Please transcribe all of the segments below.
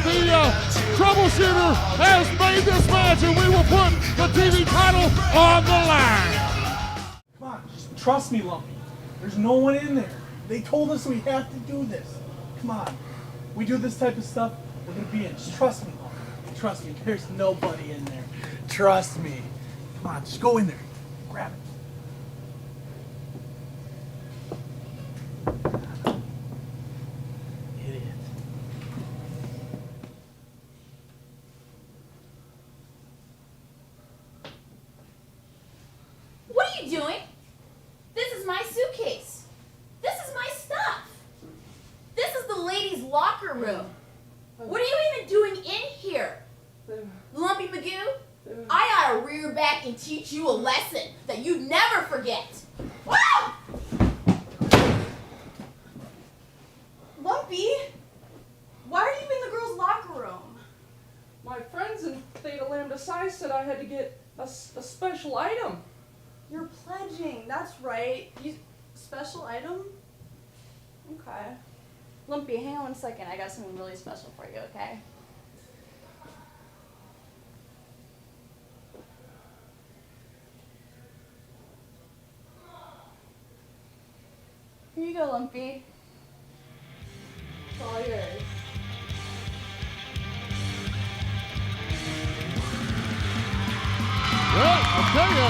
the troubleshooter has made this match, and we will put the TV title on the line. Come on, just trust me, Lumpy. There's no one in there. They told us we have to do this. Come on. We do this type of stuff, we're going to be in. Just trust me, Lumpy. Trust me. There's nobody in there. Trust me. Come on, just go in there. Grab it. Idiot. What are you doing? This is my suitcase. This is my stuff. This is the ladies' locker room. What are you even doing in here? Lumpy Magoo, I ought to rear back and teach you a lesson that you'd never forget. Woo! Lumpy, why are you in the girls' locker room? My friends in Theta Lambda Psi said I had to get a special item. You're pledging, that's right. Special item? Okay. Lumpy, hang on 1 second. I got something really special for you, okay? Here you go, Lumpy. It's all yours. Well, I'll tell you,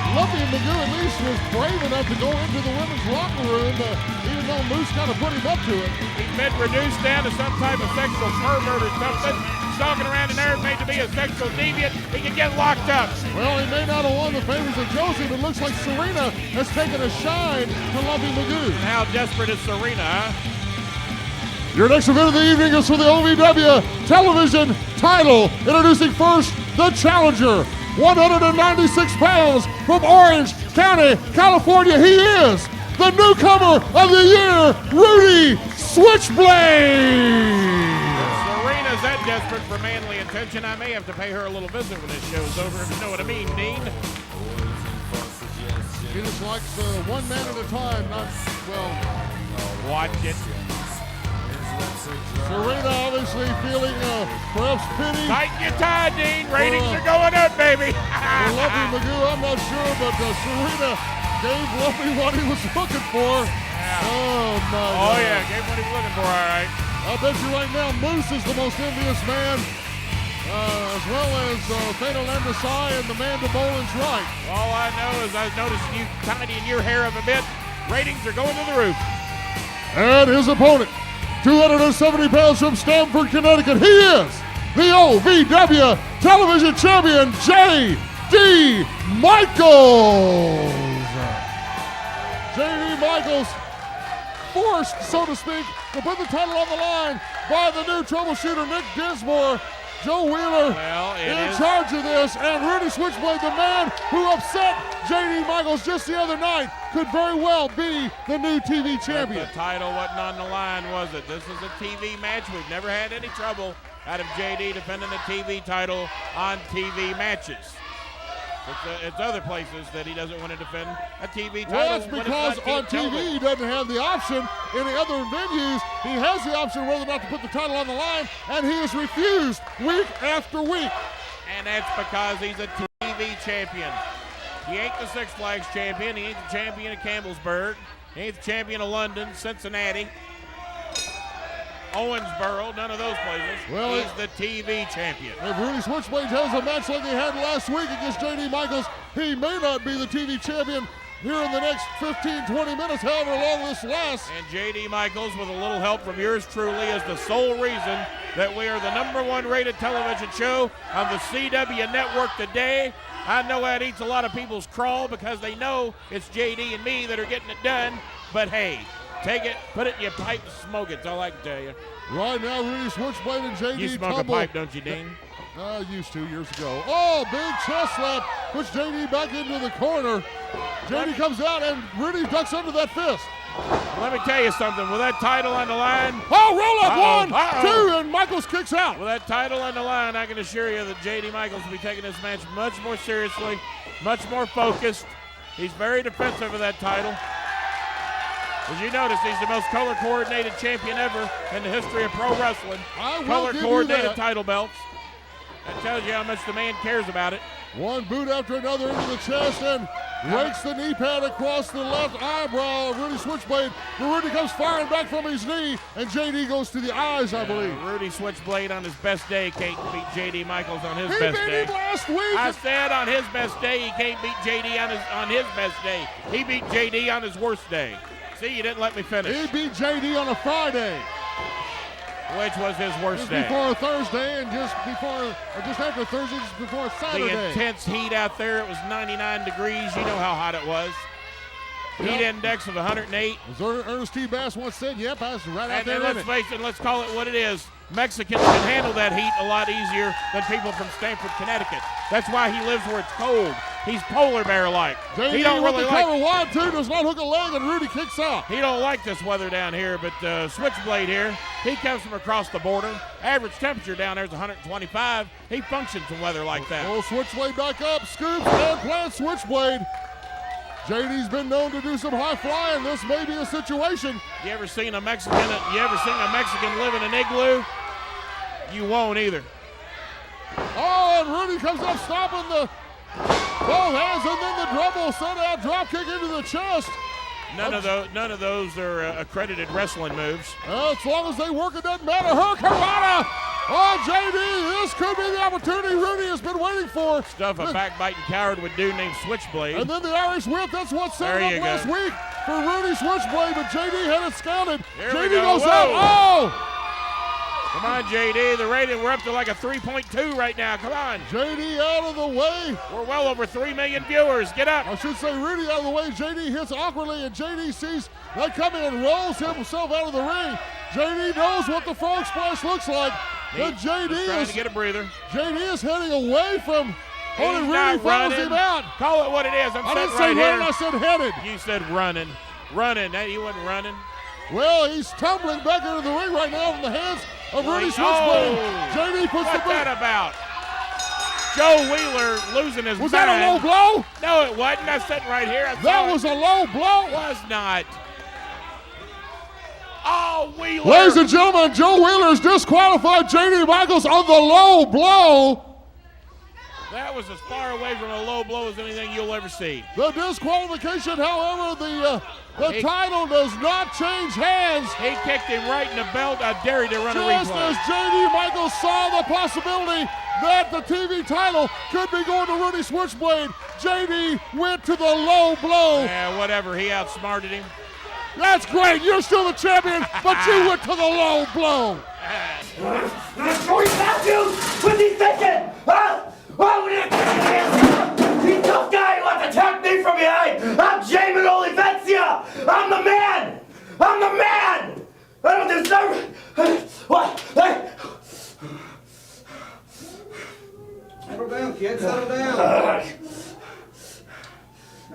Lumpy Magoo at least was brave enough to go into the women's locker room, even though Moose kind of put him up to it. He's been reduced down to some type of sexual pervert or something. Stalking around in there, made to be a sexual deviant. He can get locked up. Well, he may not have won the favors of Josie, but it looks like Serena has taken a shine to Lumpy Magoo. And how desperate is Serena, huh? Your next event of the evening is for the OVW television title. Introducing first the challenger, 196 pounds from Orange County, California. He is the newcomer of the year, Rudy Switchblade. Serena's that desperate for manly attention, I may have to pay her a little visit when this show's over, if you know what I mean, Dean. She just likes one man at a time, not, well, watch it. Serena obviously feeling perhaps pity. Tighten your tie, Dean. Ratings are going up, baby. For Lumpy Magoo, I'm not sure, but Serena gave Lumpy what he was looking for. Yeah. Oh, my God. Oh, yeah, gave what he was looking for, all right. I bet you right now Moose is the most envious man, as well as Theta Lambda Psi and the man to Boland's right. All I know is I've noticed you tidying your hair up a bit. Ratings are going to the roof. And his opponent, 270 pounds from Stamford, Connecticut. He is the OVW television champion, J.D. Michaels. J.D. Michaels forced, so to speak, to put the title on the line by the new troubleshooter, Nick Dinsmore. Joe Wheeler in charge of this, and Rudy Switchblade, the man who upset J.D. Michaels just the other night, could very well be the new TV champion. But the title wasn't on the line, was it? This is a TV match. We've never had any trouble out of J.D. defending the TV title on TV matches. It's other places that he doesn't want to defend a TV title. Well, that's because on TV he doesn't have the option. In the other venues, he has the option whether or not to put the title on the line, and he has refused week after week. And that's because he's a TV champion. He ain't the Six Flags champion. He ain't the champion of Campbellsburg. He ain't the champion of London, Cincinnati, Owensboro, none of those places. Well, he's the TV champion. If Rudy Switchblade has a match like he had last week against J.D. Michaels, he may not be the TV champion here in the next 15, 20 minutes, however long this lasts. And J.D. Michaels, with a little help from yours truly, is the sole reason that we are the #1 rated television show on the CW network today. I know that eats a lot of people's crawl because they know it's J.D. and me that are getting it done, but hey, take it, put it in your pipe and smoke it. That's all I can tell you. Right now, Rudy Switchblade and J.D. You smoke tumble. a pipe, don't you, Dean? I used to years ago. Oh, big chest slap. Puts J.D. back into the corner. J.D. comes out and Rudy ducks under that fist. Let me tell you something. With that title on the line. Oh, roll up, 1, 2, and Michaels kicks out. With that title on the line, I can assure you that J.D. Michaels will be taking this match much more seriously, much more focused. He's very defensive of that title. As you notice, he's the most color-coordinated champion ever in the history of pro wrestling. Color-coordinated title belts. That tells you how much the man cares about it. One boot after another into the chest and rakes the knee pad across the left eyebrow of Rudy Switchblade. But Rudy comes firing back from his knee, and JD goes to the eyes, I believe. Rudy Switchblade on his best day can't beat JD Michaels on his best day. He beat him last week. I said on his best day he can't beat JD on his best day. He beat JD on his worst day. See, you didn't let me finish. He beat JD on a Friday. Which was his worst day. Before Thursday and just after Thursday, just before Saturday. The intense heat out there, it was 99 degrees. You know how hot it was. Heat index of 108. As Ernest T. Bass once said, yep, I was right out there. And let's face it, let's call it what it is. Mexicans can handle that heat a lot easier than people from Stamford, Connecticut. That's why he lives where it's cold. He's polar bear-like. He don't really like cover wide too, does not hook a leg, and Rudy kicks out. He don't like this weather down here, but Switchblade here, he comes from across the border. Average temperature down there is 125. He functions in weather like that. Oh, Switchblade back up, scoops and plants Switchblade. JD's been known to do some high flying. This may be a situation. You ever seen a Mexican live in an igloo? You won't either. Oh, and Rudy comes up stopping the both hands, and then the double set-out drop kick into the chest. None of those are accredited wrestling moves. As long as they work, it doesn't matter. Hurricanrana! Oh, JD, this could be the opportunity Rudy has been waiting for. Stuff a backbiting coward would do named Switchblade. And then the Irish whip, that's what set it up last week for Rudy Switchblade, but JD had it scouted. JD goes out. Oh! Come on, JD. The rating, we're up to like a 3.2 right now. Come on. JD out of the way. We're well over 3 million viewers. Get up. I should say Rudy out of the way. JD hits awkwardly, and JD sees that coming and rolls himself out of the ring. JD knows what the frog splash looks like. But JD is trying to get a breather. JD is heading away from. Only Rudy follows him out. Call it what it is. I didn't say running, I said headed. You said running. Running. He wasn't running. Well, he's tumbling back into the ring right now from the hands of Rudy Switchblade. JD puts What's that about? Joe Wheeler losing his mind. Was that a low blow? No, it wasn't. I'm sitting right here. That was a low blow. It was not. Oh, Wheeler. Ladies and gentlemen, Joe Wheeler has disqualified JD Michaels on the low blow. That was as far away from a low blow as anything you'll ever see. The disqualification, however, the title does not change hands. He kicked him right in the belt. I dare you to run a replay. Just as JD Michaels saw the possibility that the TV title could be going to Rudy Switchblade, JD went to the low blow. Yeah, whatever. He outsmarted him. That's great. You're still the champion, but you went to the low blow. Joey Matthews, what's he thinking? Huh? He's tough guy who wants to attack me from behind. I'm Jamin Olivencia. I'm the man. I'm the man. I don't deserve. What? Settle down, kid. Settle down.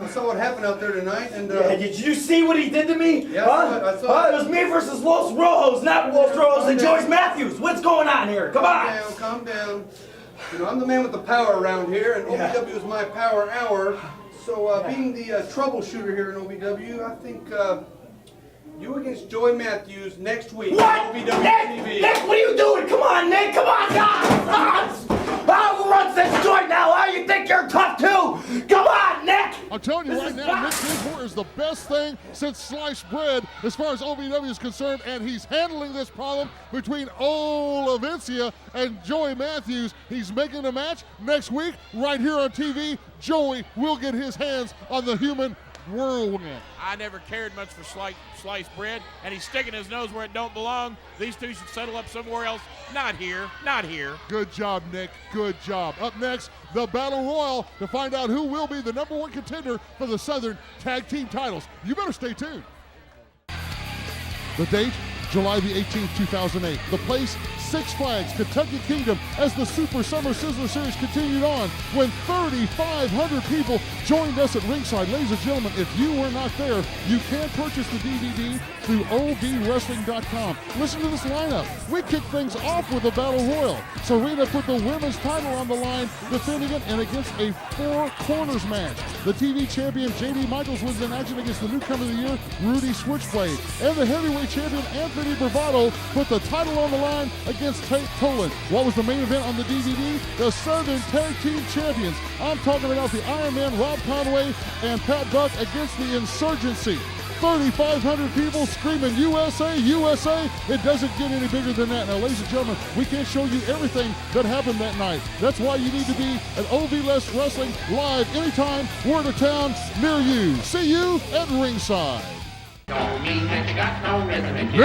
I saw what happened out there tonight, and yeah, did you see what he did to me? Yeah, I saw it. It was me versus Los Rojos, not Los Rojos and Joyce Matthews. What's going on here? Come on. Calm down. You know, I'm the man with the power around here, and OVW is my power hour. So, being the troubleshooter here in OVW, I think you against Joy Matthews next week. What? On OVW Nick, what are you doing? Come on, Nick. Come on, guys. Who runs this joint now? How you think you're tough too? Come on, Nick. I'm telling you right now, Nick Dinsmore is the best thing since sliced bread as far as OVW is concerned, and he's handling this problem between Olivencia and Joey Matthews. He's making a match next week right here on TV. Joey will get his hands on the human whirlwind. I never cared much for sliced bread, and he's sticking his nose where it don't belong. These two should settle up somewhere else. Not here. Not here. Good job, Nick. Good job. Up next, the Battle Royal to find out who will be the #1 contender for the Southern Tag Team titles. You better stay tuned. The date, July the 18th, 2008. The place, Six Flags, Kentucky Kingdom, as the Super Summer Sizzler Series continued on when 3,500 people joined us at ringside. Ladies and gentlemen, if you were not there, you can purchase the DVD through OVWrestling.com. Listen to this lineup. We kick things off with a Battle Royal. Serena put the women's title on the line, defending it, and against a 4 corners match. The TV champion JD Michaels was in action against the newcomer of the year, Rudy Switchblade. And the heavyweight champion Anthony Bravado put the title on the line against Tate Tolan. What was the main event on the DVD? The Southern Tag Team Champions. I'm talking about the Iron Man Rob Conway and Pat Buck against the Insurgency. 3,500 people screaming USA, USA. It doesn't get any bigger than that. Now, ladies and gentlemen, we can't show you everything that happened that night. That's why you need to be at OV Wrestling live anytime. We're in a town near you. See you at ringside. Don't mean that you got no resume.